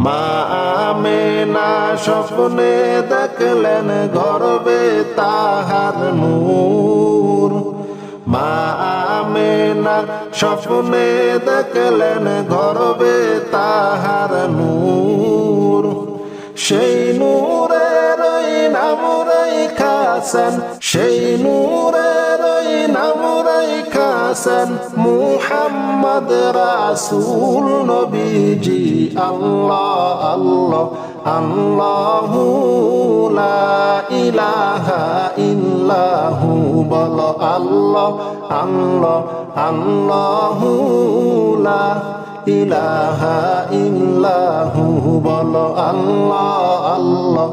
মা আমেনা স্বপ্নে দেখলেন গর্বে তাহার নূর। মা আমেনা স্বপ্নে দেখলেন গর্বে তাহার নূর। সেই নূরের ওই নাম রাইখাছেন, সেই নূরের ওই নাম রাইখাছেন মুহাম্মদ রাসূল নবীজি। আল্লাহ আল্লাহ আল্লাহু লা ইলাহা ইল্লাহু, বলো আল্লাহ আল্লাহ আল্লাহু লা ইলাহা ইল্লাহু, বলো আল্লাহ আল্লাহ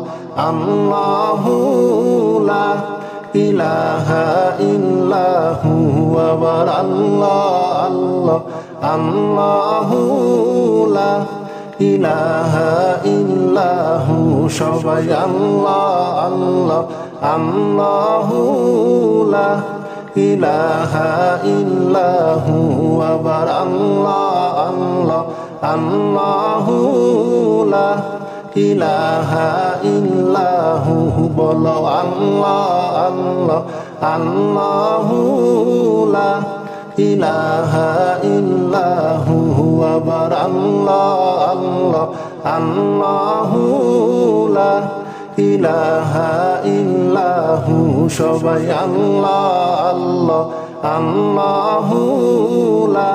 আল্লাহু লা ইলাহা ইল্লাহু। আবার আল্লাহ আল্লাহ আল্লাহু লা ইলাহা ইল্লাহু। সবাই আল্লাহ আল্লাহ আল্লাহু লা ইলাহা ইল্লাহু। আবার আল্লাহ আল্লাহ আল্লাহু লা ইলাহা ইল্লাহু, বলো আল্লাহ আল্লাহ আল্লাহু লা ইলাহা ইল্লাহু। আবার আল্লাহ আল্লাহ আল্লাহু লা ইলাহা ইল্লাহু। সবাই আল্লাহ আল্লাহ আল্লাহু লা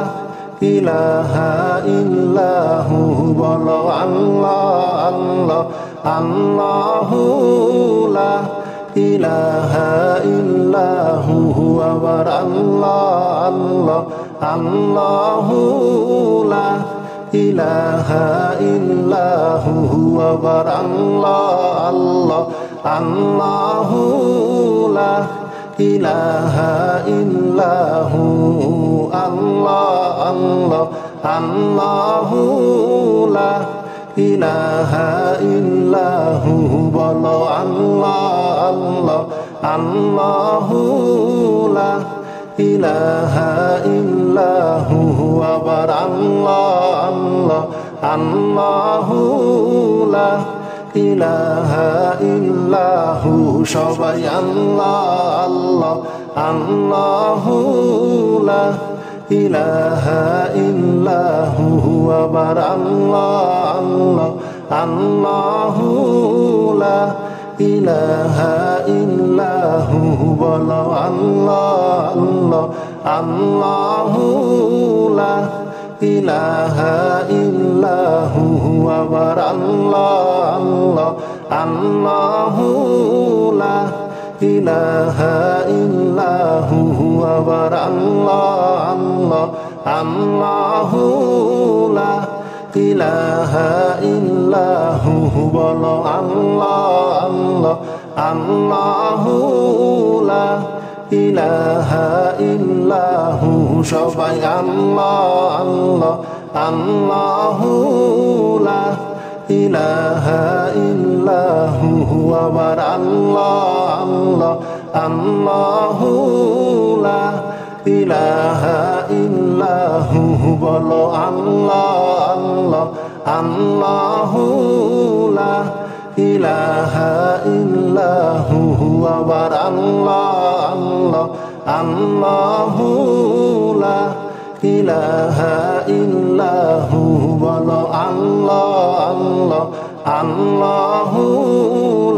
ইলাহা ইল্লাহু, বলো আল্লাহ আল্লাহ আল্লাহু লা ইলাহা ইল্লাহু। আবার আল্লাহ আল্লাহ আল্লাহু লা ইলাহা ইল্লাহু। আবার আল্লাহ আল্লাহ আল্লাহু লা ইলাহা ইল্লাহু। আল্লাহ আল্লাহ আল্লাহু লা ইলাহা ইল্লাহু, বলো আল্লাহ আল্লাহ আল্লাহু লা ইলাহা ইল্লাহু। আবার আল্লাহ আল্লাহ আল্লাহু লা ইলাহা ইল্লাহু। সবাই আল্লাহ আল্লাহ আল্লাহু লা ইলাহা ইল্লাহু। আবার আল্লাহ আল্লাহ আল্লাহু লা ইলাহা ইল্লাহু, বলো আল্লাহ আল্লাহ আল্লাহু লা ইলাহা ইল্লাহু। আবার আল্লাহ আল্লাহ আল্লাহু লা ইলাহা ইল্লাহু। আবার আল্লাহ আল্লাহ আল্লাহু লা ইলাহা ইল্লাহু, বলো আল্লাহ আল্লাহ আল্লাহু লা ইলাহা ইল্লাহু। সবাই আল্লাহ আল্লাহ আল্লাহু লা ইলাহা ইল্লাহু। আবার আল্লাহ আল্লাহ আল্লাহু লা ইলাহা ইল্লাহু, বলো আল্লাহ আল্লাহ আল্লাহু লা ইলাহা ইল্লাহু। আবার আল্লাহ আল্লাহ আল্লাহু লা ইলাহা ইল্লাহু, বলো আল্লাহ আল্লাহ আল্লাহু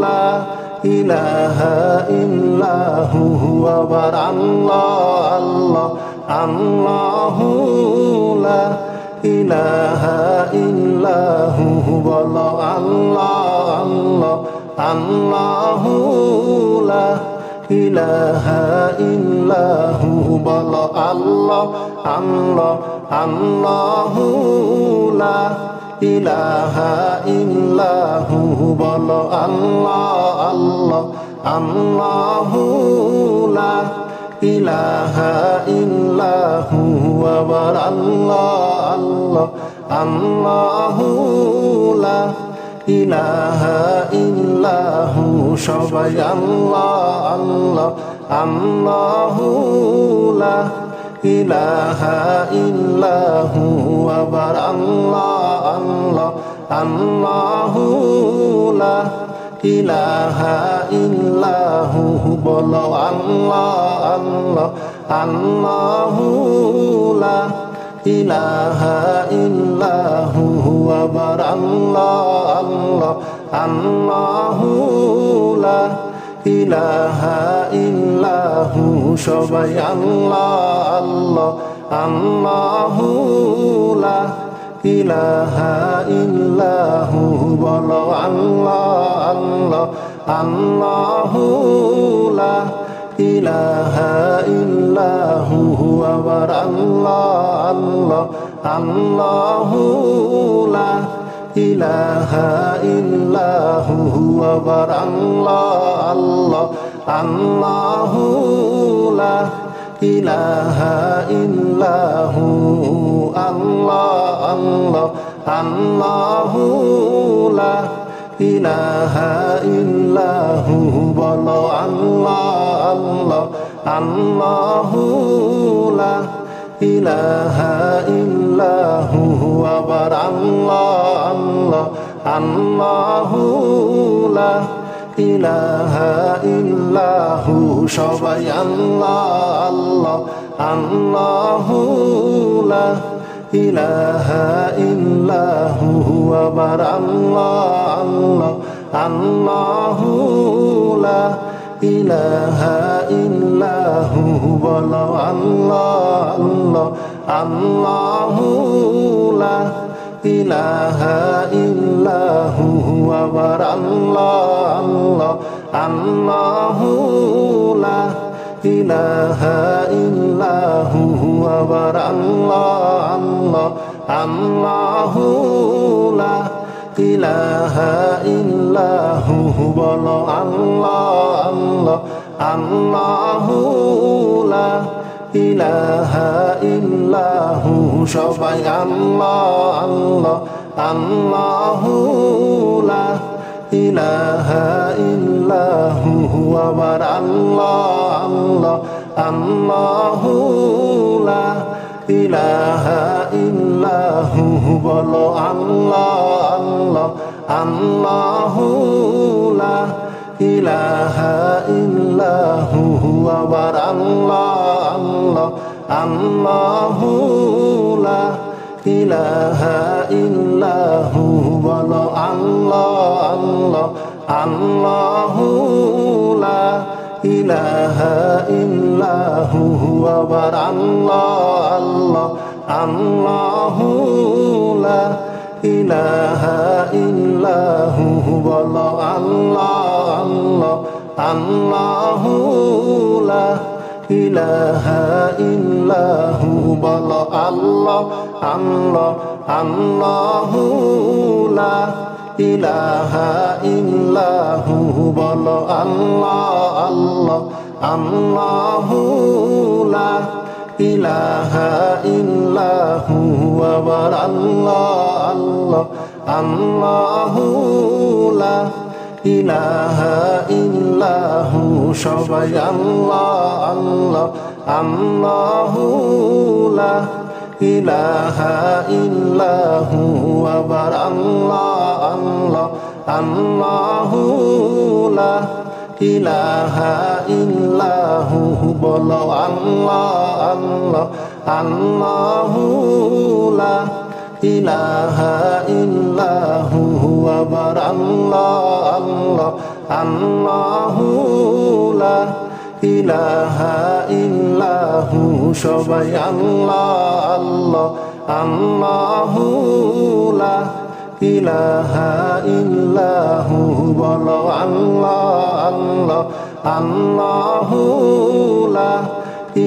লা ইলাহা ইল্লাহু। আবার আল্লাহ আল্লাহ আল্লাহু লা ইলাহা ইল্লাহু, বলো আল্লাহ আল্লাহ আল্লাহু লা ইলাহা ইল্লাহু, বলো আল্লাহ আল্লাহ আল্লাহু লা ইলাহা ইল্লাহু, বলো আল্লাহ আল্লাহ আল্লাহু লা ইলাহা ইল্লাহু। আবার আল্লাহ আল্লাহ আল্লাহু লা ইলাহা ইল্লাহু। সবাই আল্লাহ আল্লাহ আল্লাহু লা ইলাহা ইল্লাহু। আবার আল্লাহ আল্লাহ আল্লাহু লা ইলাহা ইল্লাহু বলো আল্লাহ আল্লাহ আল্লাহু লা ইলাহা ইল্লাহু আবার আল্লাহ আল্লাহ আল্লাহু লা ইলাহা ইল্লাহু সবাই আল্লাহ আল্লাহ আল্লাহু লা ইলাহা ইল্লাহু বলো আল্লাহ আল্লাহ আল্লাহু লা ইলাহা ইল্লাহু আবার আল্লাহ আল্লাহ আল্লাহু লা ইলাহা ইল্লাহু আবার আল্লাহ আল্লাহ আল্লাহু লা ইলাহা ইল্লাহু আল্লাহ আল্লাহ আল্লাহু লা ইলাহা ইল্লাহু বলো আল্লাহ আল্লাহ আল্লাহু লা ইলাহা ইল্লাহু আবার আল্লাহ আল্লাহ আল্লাহু লা ইলাহা ইল্লাহু সবাই আল্লাহ আল্লাহ আল্লাহু লা ইলাহা ইল্লাহু আবার আল্লাহ আল্লাহ আল্লাহু লা ইলাহা ইল্লাহু বলো আল্লাহ আল্লাহ আল্লাহু লা ইলাহা ইল্লাহু আবার আল্লাহ আল্লাহ আল্লাহু লা ইলাহা ইল্লাহু আবার আল্লাহ আল্লাহ আল্লাহু লা ইলাহা ইল্লাহু বলো আল্লাহ আল্লাহ আল্লাহু লা ইলাহা ইল্লাহু সবাই আল্লাহ আল্লাহ আল্লাহু লা ইলাহা ইল্লাহু আবার আল্লাহ আল্লাহ আল্লাহু লা ইলাহা ইল্লাহু বলো আল্লাহ আল্লাহ আল্লাহু লা ইলাহা ইল্লাহু আবার আল্লাহ আল্লাহ আল্লাহু লা ইলাহা ইল্লাহু বলো আল্লাহ আল্লাহ আল্লাহু লা ইলাহা ইল্লাহু আবার আল্লাহ আল্লাহ আল্লাহু লা ইলাহা ইল্লাহু বলো আল্লাহ আল্লাহ আল্লাহু লা ইলাহা ইল্লাহু বলো আল্লাহ আল্লাহ আল্লাহু লা ইলাহা ইল্লাহু বলো আল্লাহ আল্লাহ আল্লাহু লা ইলাহা ইল্লাহু আবার আল্লাহ আল্লাহ আল্লাহু লা ইলাহা ইল্লাহু সবাই আল্লাহ আল্লাহ আল্লাহু লা ইলাহা ইল্লাহু আবার আল্লাহ আল্লাহ আল্লাহু লা ইলাহা ইল্লাহু বলো আল্লাহ আল্লাহ আল্লাহু লা ইলাহা ইল্লাহু আবার আল্লাহ আল্লাহ আল্লাহু লা ইলাহা ইল্লাহু সবাই আল্লাহ আল্লাহ আল্লাহু লা ইলাহা ইল্লাহু বলো আল্লাহ আল্লাহ আল্লাহু লা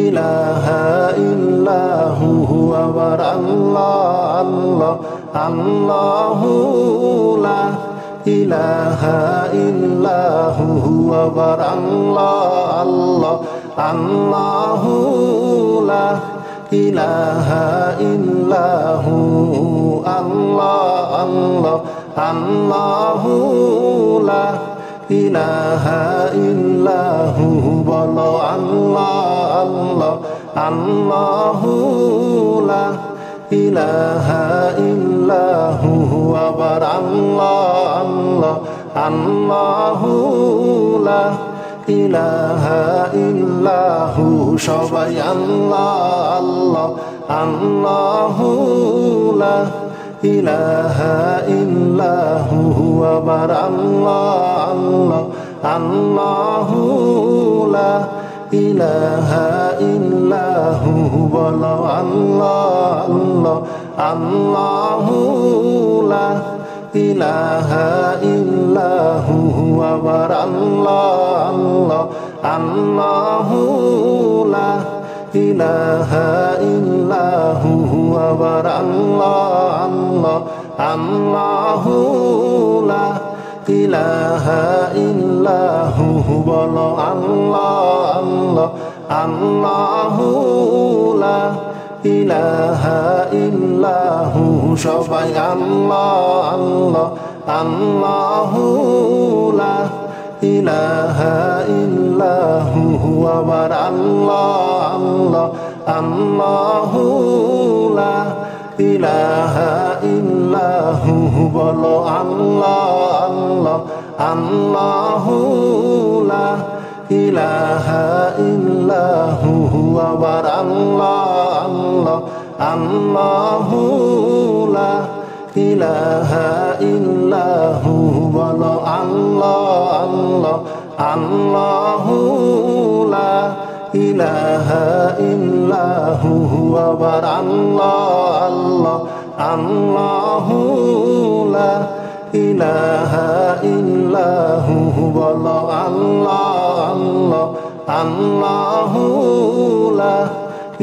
ইলাহা ইল্লাহু আবার আল্লাহ আল্লাহ আল্লাহু লা ইলাহা ইল্লাহু আবার আল্লাহ আল্লাহ আল্লাহু লা ইলাহা ইল্লাহু আল্লাহ আল্লাহ আল্লাহু লা ইলাহা ইল্লাহু বলো আল্লাহ আল্লাহ আল্লাহু লা ইলাহা ইল্লাহু আবার আল্লাহ আল্লাহ আল্লাহু লা ইলাহা ইল্লাহু সবাই আল্লাহ আল্লাহ আল্লাহু লা ইলাহা ইল্লাহু আবার আল্লাহ আল্লাহ আল্লাহু লা ইলাহা ইল্লাহু বলো আল্লাহ আল্লাহ আল্লাহু লা ইলাহা ইল্লাহু আবার আল্লাহ আল্লাহ আল্লাহু লা ইলাহা ইল্লাহু আবার আল্লাহ আল্লাহ আল্লাহু লা ইলাহা ইল্লাহু বলো আল্লাহ আল্লাহ আল্লাহু লা ইলাহা ইল্লাহু সবাই আল্লাহ আল্লাহ আল্লাহু লা ইলাহা ইল্লাহু আবার আল্লাহ আল্লাহ আল্লাহু লা ইলাহা ইল্লাহু বলো আল্লাহ আল্লাহ আল্লাহু লা ইলাহা ইল্লাহু আবার আল্লাহ আল্লাহ আল্লাহু লা ইলাহা ইল্লাহু বলো আল্লাহ আল্লাহ আল্লাহু লা ইলাহা ইল্লাহু আবার আল্লাহ আল্লাহ আল্লাহু লা ইলাহা ইল্লাহু বলো আল্লাহ আল্লাহ আল্লাহু লা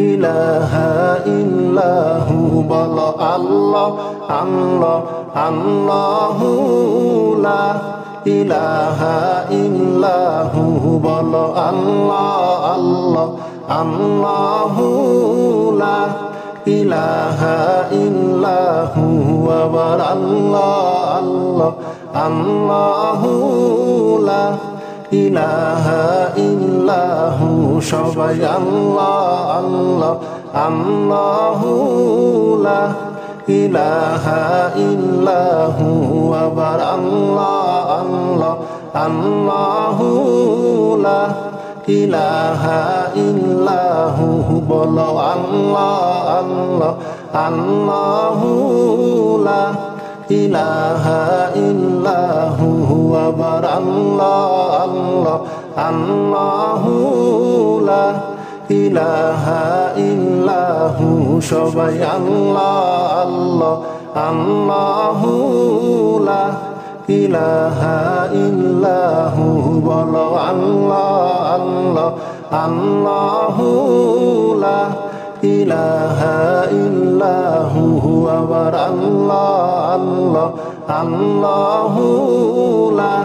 ইলাহা ইল্লাহু বলো আল্লাহ আল্লাহ আল্লাহু লা ইলাহা ইল্লাহু বলো আল্লাহ আল্লাহ আল্লাহু লা ইলাহা ইল্লাহু আবার আল্লাহ আল্লাহ আল্লাহু লা ইলাহা ইল্লাহু সবাই আল্লাহ আল্লাহ আল্লাহু লা ইলাহা ইল্লাহু আবার আল্লাহ আল্লাহ আল্লাহু লা ইলাহা ইল্লাহু বলো আল্লাহ আল্লাহ আল্লাহু লা ইলাহা ইল্লাহু আবার আল্লাহ আল্লাহ আল্লাহু লা ইলাহা ইল্লাহু সবাই আল্লাহ আল্লাহ আল্লাহু লা ইলাহা ইল্লাহু বলো আল্লাহ আল্লাহ আল্লাহু লা ইলাহা ইল্লাহু আবার আল্লাহ আল্লাহ আল্লাহু লা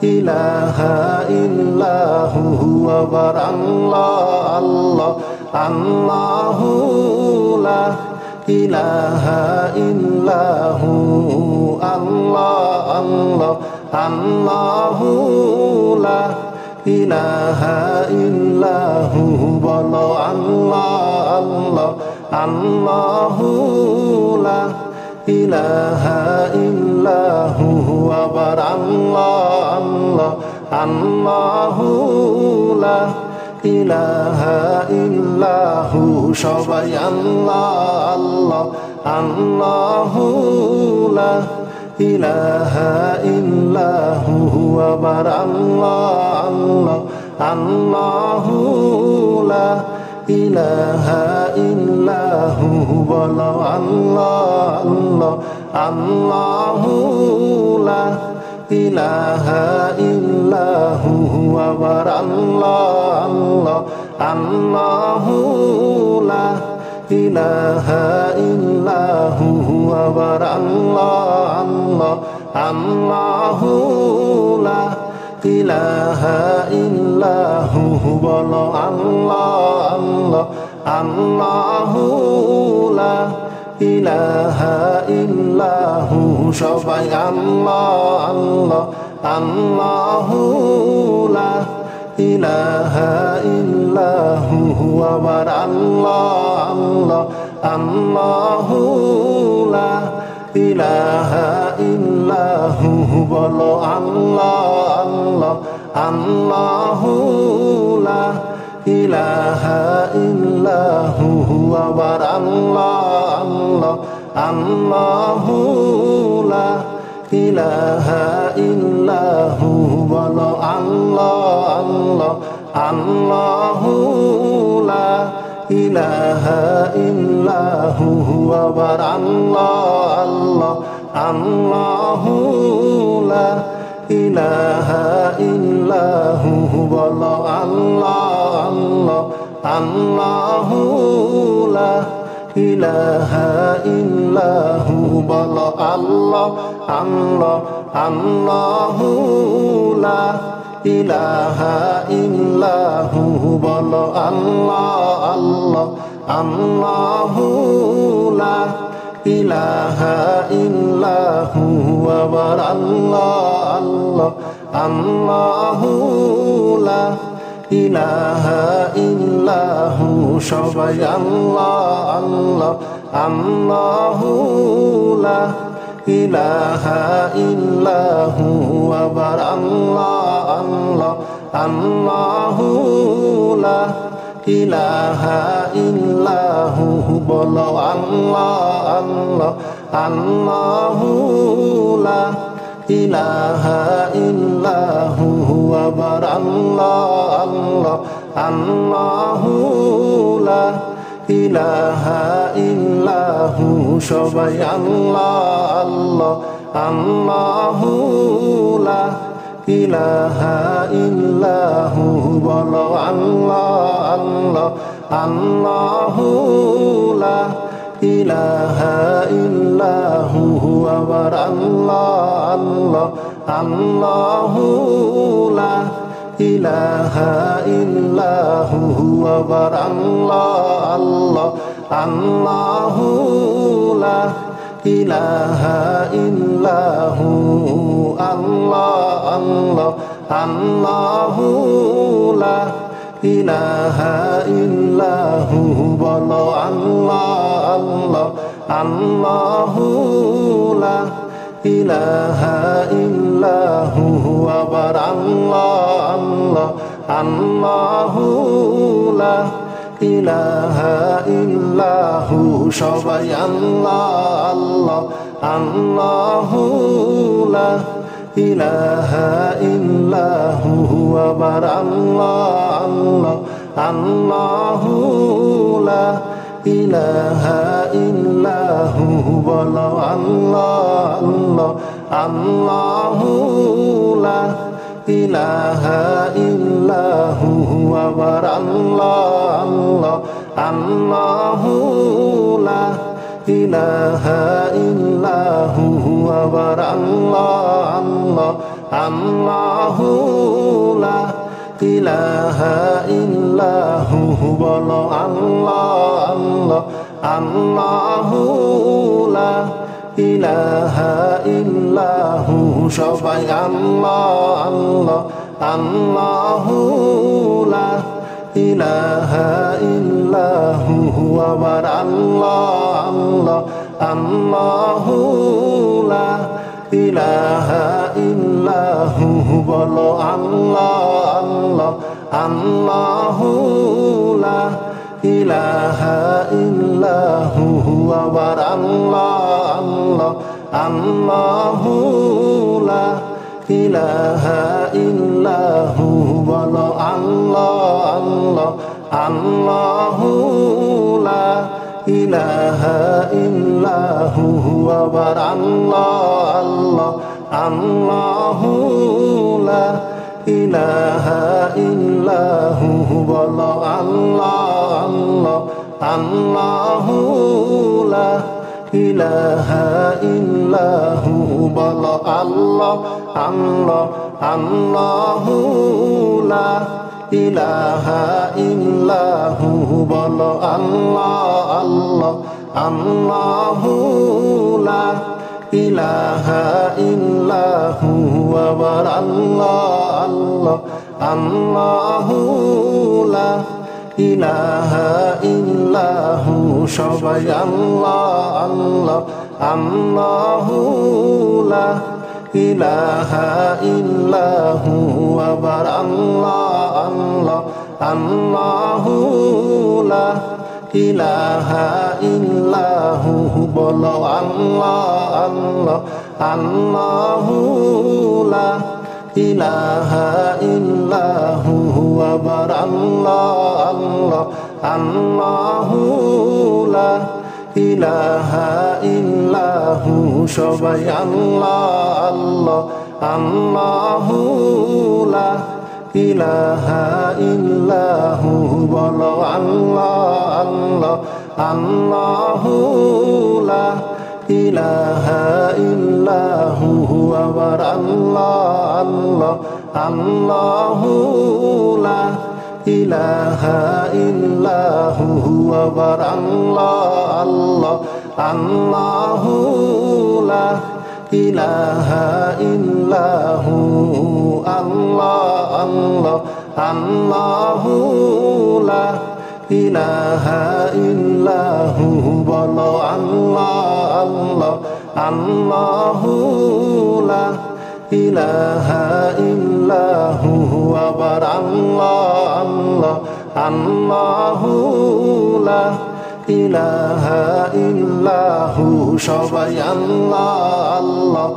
ইলাহা ইল্লাহু আবার আল্লাহ আল্লাহ আল্লাহু লা ইলাহা ইল্লাহু আল্লাহ আল্লাহ আল্লাহু লা ইলাহা ইল্লাহু বলো আল্লাহ আল্লাহ আল্লাহু লা ইলাহা ইল্লাহু আবার আল্লাহ আল্লাহ আল্লাহু লা ইলাহা ইল্লাহু সবাই আল্লাহ আল্লাহ আল্লাহু লা ইলাহা ইল্লাহু আবার আল্লাহ আল্লাহ আল্লাহু লা ইলাহা ইল্লাহু বলো আল্লাহ আল্লাহ আল্লাহু লা ইলাহা ইল্লাহু আবার আল্লাহ আল্লাহ আল্লাহু লা ইলাহা ইল্লাহু আবার আল্লাহ আল্লাহ আল্লাহু লা ইলাহা ইল্লাহু বলো আল্লাহ আল্লাহ আল্লাহু লা ইলাহা ইল্লাহু সবাই আল্লাহ আল্লাহ আল্লাহু লা ইলাহা ইল্লাহু আবার আল্লাহ আল্লাহ আল্লাহু লা ইলাহা ইল্লাহু বলো আল্লাহ আল্লাহ আল্লাহু লা ইলাহা ইল্লাহু আবার আল্লাহ আল্লাহ আল্লাহু লা ইলাহা ইল্লাহু বলো আল্লাহ আল্লাহ আল্লাহু লা ইলাহা ইল্লাহু আবার আল্লাহ আল্লাহ আল্লাহু লা ইলাহা ইল্লাহু বলো আল্লাহ আল্লাহ আল্লাহু লা ইলাহা ইল্লাহু বলো আল্লাহ আল্লাহ আল্লাহু লা ইলাহা ইল্লাহু বলো আল্লাহ আল্লাহ আল্লাহু লা ইলাহা ইল্লাহু আবার আল্লাহ আল্লাহ আল্লাহু লা ইলাহা ইল্লাহু সবাই আল্লাহ আল্লাহ আল্লাহু লা ইলাহা ইল্লাহু আবার আল্লাহ আল্লাহ আল্লাহু লা ইলাহা ইল্লাহু বলো আল্লাহ আল্লাহ আল্লাহু লা ইলাহা ইল্লাহু আবার আল্লাহ আল্লাহ আল্লাহু লা ইলাহা ইল্লাহু সবাই আল্লাহ আল্লাহ আল্লাহু লা ইলাহা ইল্লাহু বলো আল্লাহ আল্লাহ আল্লাহু লা ইলাহা ইল্লাহু আবার আল্লাহ আল্লাহ আল্লাহু লা ইলাহা ইল্লাহু আবার আল্লাহ আল্লাহ আল্লাহু লা ইলাহা ইল্লাহু আল্লাহ আল্লাহ আল্লাহু লা ইলাহা ইল্লাহু বলো আল্লাহ আল্লাহ আল্লাহু লা ইলাহা ইল্লাহু আবার আল্লাহ আল্লাহ আল্লাহু লা ইলাহা ইল্লাহু সবাই আল্লাহ আল্লাহ আল্লাহু লা ইলাহা ইল্লাহু আবার আল্লাহ আল্লাহ আল্লাহু লা ইলাহা ইল্লাহু বলো আল্লাহ আল্লাহ আল্লাহু লা ইলাহা ইল্লাহু আবার আল্লাহ আল্লাহ আল্লাহু লা ইলাহা ইল্লাহু আবার আল্লাহ আল্লাহ আল্লাহু লা ইলাহা ইল্লাহু বলো আল্লাহ আল্লাহ আল্লাহু লা ইলাহা ইল্লাহু সবাই আল্লাহ আল্লাহ আল্লাহু লা ইলাহা ইল্লাহু আবার আল্লাহ আল্লাহ আল্লাহু লা ইলাহা ইল্লাহু বলো আল্লাহ আল্লাহ আল্লাহু লা ইলাহা ইল্লাহু আবার আল্লাহ আল্লাহ আল্লাহু লা ইলাহা ইল্লাহু বলো আল্লাহ আল্লাহ আল্লাহু লা ইলাহা ইল্লাহু আবার আল্লাহ আল্লাহ আল্লাহু লা ইলাহা ইল্লাহু বলো আল্লাহ আল্লাহ আল্লাহু লা ইলাহা ইল্লাহু বলো আল্লাহ আল্লাহ আল্লাহু লা ইলাহা ইল্লাহু বলো আল্লাহ আল্লাহ আল্লাহু লা ইলাহা ইল্লাহু আবার আল্লাহ আল্লাহ আল্লাহু লা ইলাহা ইল্লাহু সবাই আল্লাহ আল্লাহ আল্লাহু লা ইলাহা ইল্লাহু আবার আল্লাহ আল্লাহ আল্লাহু লা ইলাহা ইল্লাহু বলো আল্লাহ আল্লাহ আল্লাহু লা ইলাহা ইল্লাহু আবার আল্লাহ আল্লাহ আল্লাহু লা ইলাহা ইল্লাহু সবাই আল্লাহ আল্লাহ আল্লাহু লা ইলাহা ইল্লাহু বলো আল্লাহ আল্লাহ আল্লাহু লা ইলাহা ইল্লাহু আবার আল্লাহ আল্লাহ আল্লাহু লা ইলাহা ইল্লাহু আবার আল্লাহ আল্লাহ আল্লাহু লা ইলাহা ইল্লাহু আল্লাহ আল্লাহ আল্লাহু লা ইলাহা ইল্লাহু বলো আল্লাহ আল্লাহ আল্লাহু লা ইলাহা ইল্লাহু আবার আল্লাহ আল্লাহ আল্লাহু লা ইলাহা ইল্লাহু সবাই আল্লাহ আল্লাহ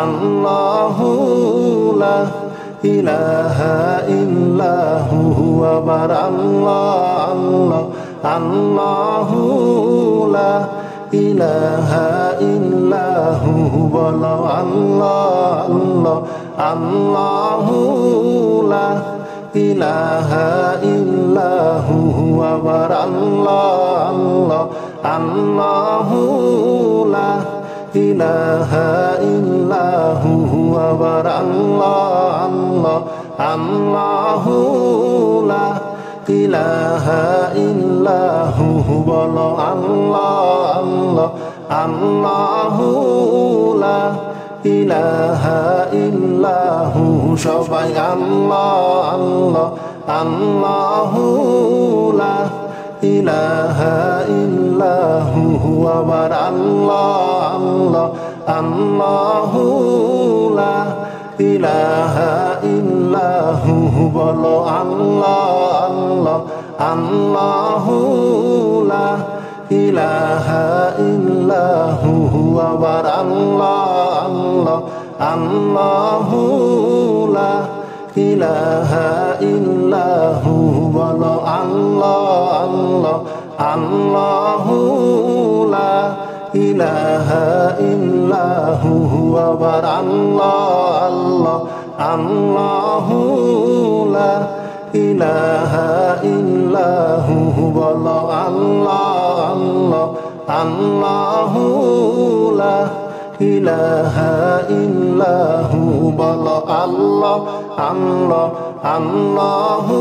আল্লাহু লা ইলাহা ইল্লাহু আবার আল্লাহ আল্লাহ আল্লাহু লা ইলাহা ইল্লাহু বলো আল্লাহ আল্লাহ আল্লাহু লা ইলাহা ইল্লাহু আবার আল্লাহ আল্লাহ আল্লাহু লা ইলাহা ইল্লাহু আবার আল্লাহ আল্লাহ আল্লাহু লা ইলাহা ইল্লাহু বলো আল্লাহ আল্লাহ আল্লাহু লা ইলাহা ইল্লাহু সবাই আল্লাহ আল্লাহ আল্লাহু লা ইলাহা ইল্লাহু আবার আল্লাহ আল্লাহ আল্লাহু লা ইলাহা ইল্লাহু বলো আল্লাহ আল্লাহ আল্লাহু লা ইলাহা ইল্লাহু আবার আল্লাহ আল্লাহ আল্লাহু লা ইলাহা ইল্লাহু বলো আল্লাহ আল্লাহ আল্লাহু লা ইলাহা ইল্লাহু আবার আল্লাহ আল্লাহ আল্লাহু লা ইলাহা ইল্লাহু বলো আল্লাহ আল্লাহ আল্লাহু লা ইলাহা ইল্লাহু বলো আল্লাহ আল্লাহ আল্লাহু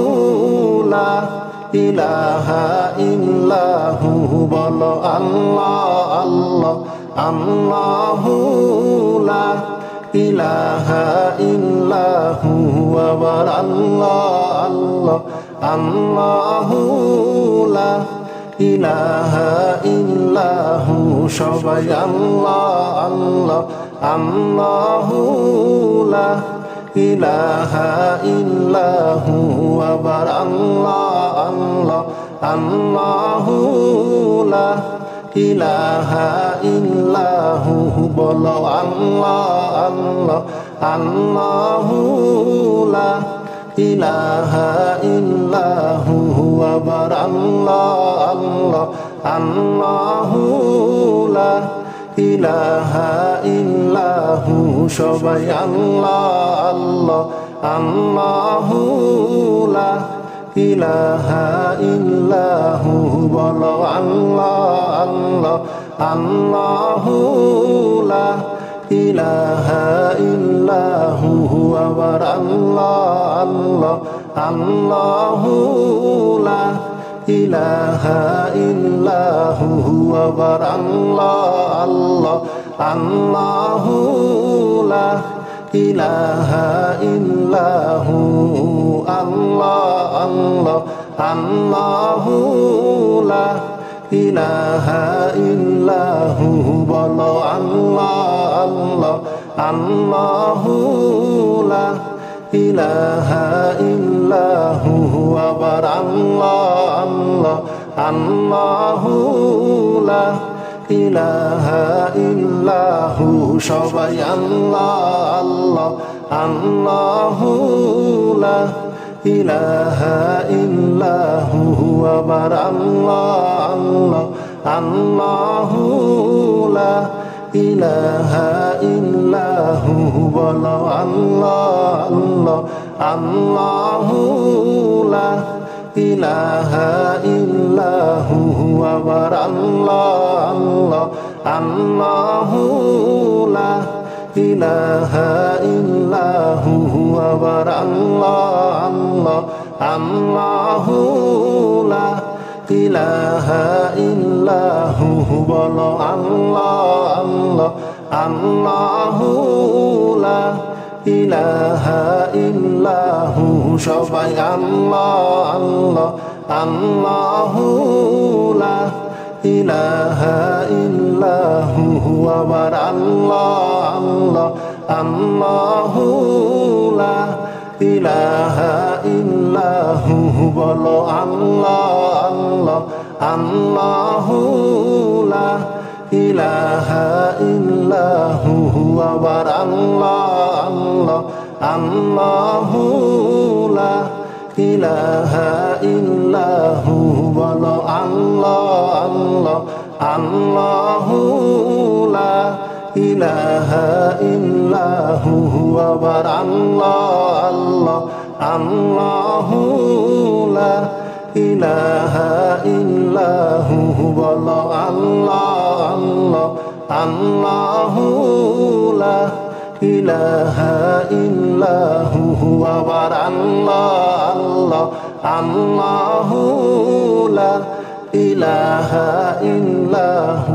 লা ইলাহা ইল্লাহু বলো আল্লাহ আল্লাহ আল্লাহু লা ইলাহা ইল্লাহু আবার আল্লাহ আল্লাহ আল্লাহু লা ইলাহা ইল্লাহু সবাই আল্লাহ আল্লাহ আল্লাহু লা ইলাহা ইল্লাহু আবার আল্লাহ আল্লাহ আল্লাহু লা ইলাহা ইল্লাহু বলো আল্লাহ আল্লাহ আল্লাহু লা ইলাহা ইল্লাহু আবার আল্লাহ আল্লাহ আল্লাহু লা ইলাহা ইল্লাহু সবাই আল্লাহ আল্লাহ আল্লাহু লা ইলাহা ইল্লাহু বলো আল্লাহ আল্লাহ আল্লাহু লা ইলাহা ইল্লাহু আবার আল্লাহ আল্লাহ আল্লাহু লা ইলাহা ইল্লাহু আবার আল্লাহ আল্লাহ আল্লাহু লা ইলাহা ইল্লাহু আল্লাহ আল্লাহ আল্লাহু লা ইলাহা ইল্লাহু বলো আল্লাহ আল্লাহ আল্লাহু লা ইলাহা ইল্লাহু আবার আল্লাহ আল্লাহ আল্লাহু লা ইলাহা ইল্লাহু সবাই আল্লাহ আল্লাহ আল্লাহু লা ইলাহা ইল্লাহু আবার আল্লাহ আল্লাহ আল্লাহু লা ইলাহা ইল্লাহু বলো আল্লাহ আল্লাহ আল্লাহু লা ইলাহা ইল্লাহু আবার আল্লাহ আল্লাহ আল্লাহু লা ইলাহা ইল্লাহু আবার আল্লাহ আল্লাহ আল্লাহু লা ইলাহা ইল্লাহু বলো আল্লাহ আল্লাহ আল্লাহু লা ইলাহা ইল্লাহু সবাই আল্লাহ আল্লাহ আল্লাহু লা ইলাহা ইল্লাহু আবার আল্লাহ আল্লাহ আল্লাহু লা ইলাহা ইল্লাহু বলো আল্লাহ আল্লাহ আল্লাহু লা ইলাহা ইল্লাহু আবার আল্লাহ আল্লাহ আল্লাহু লা ইলাহা ইল্লাহু বলো আল্লাহ আল্লাহ আল্লাহু লা ইলাহা ইল্লাহু আবার আল্লাহ আল্লাহ আল্লাহু লা ইলাহা ইল্লাহু বলো আল্লাহ আল্লাহ আল্লাহু লা ইলাহা ইল্লাহু আবার আল্লাহ আল্লাহ আল্লাহু লা ইলাহা ইল্লাহু